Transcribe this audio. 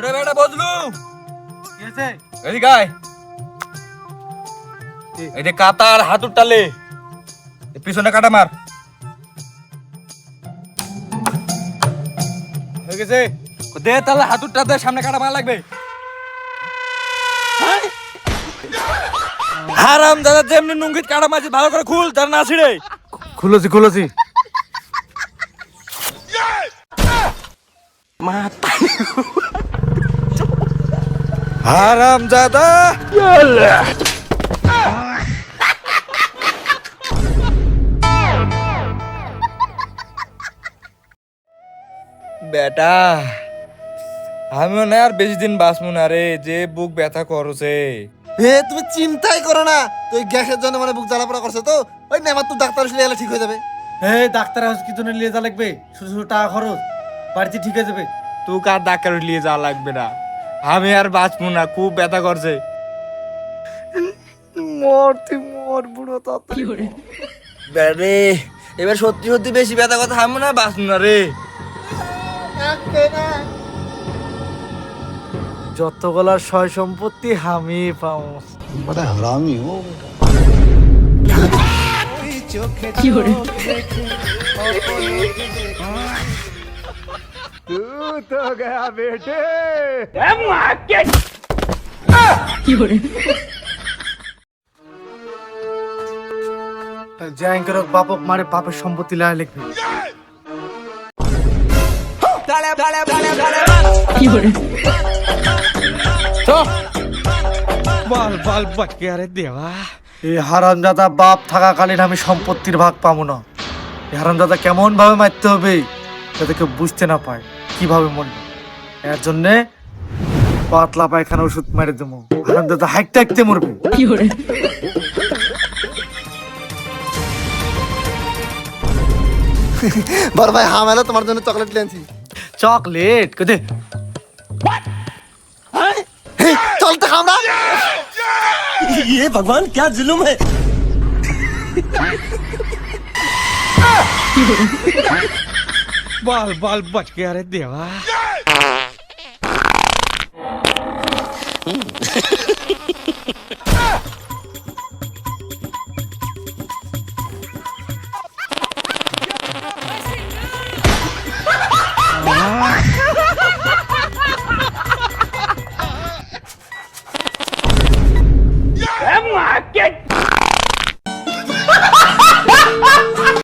ওরে বেটা বদলু কি হয়েছে? এদিকে আয়। এই যে কাতার হাতুর টালে পিছনে কাটা মার। হয়ে গেছে? দে তাহলে হাতুরটা দে, সামনে কাটা মার লাগবে। হারাম দাদা যেমনি নুঙ্গিত কাটা মারছি ভালো করে খুল, তার না ছিড়ে। খুলেছি হারাম দাদা বেটা আমিও না আর বেশি দিন বাঁচবো না রে, যে বুক ব্যথা করছে। তুমি চিন্তাই করো না, তুই গ্যাসের জন্য মানে বুক জ্বালা পোড়া করছে তো ওই নেমার তো ডাক্তার আসলে এলে ঠিক হয়ে যাবে। ডাক্তার হাউস কি জন্য নিয়ে যা লাগবে? শুধু শুধু টাকা খরচ, বাড়িতে ঠিক হয়ে যাবে। তুই কার ডাক্তার নিয়ে যাওয়া লাগবে না, আমি আর বাঁচবো না, খুব ব্যথা করছে। মর বুড়ো তাড়াতাড়ি। রে এবার সত্যি সত্যি বেশি ব্যথা কথা আমি না বাঁচবো না রে। যতগুলা সয় সম্পত্তি আমি পাবো। বড় হারামি ও জ্যাঙ্কের বাপক মারে বাপের সম্পত্তি লাই লিখবি। বল বল বাকি আরে দেওয়া। এই হারামজাদা বাপ থাকাকালীন আমি সম্পত্তির ভাগ পাবো না। এই হারামজাদা কেমন ভাবে মারতে হবে যাতে কেউ বুঝতে না পায় কিভাবে মরবে। এর জন্যে পাতলা পায়খানা ওষুধ মেরে দেবো, হারামজাদা হাঁকতে হাঁকতে মরবে। বড় ভাই হামেলা তোমার জন্য চকলেট লেনছি। চকলেট কোথায়? চল তো খাও না। ये भगवान क्या जुल्म है। বল বল বাকি আরে দেওয়া।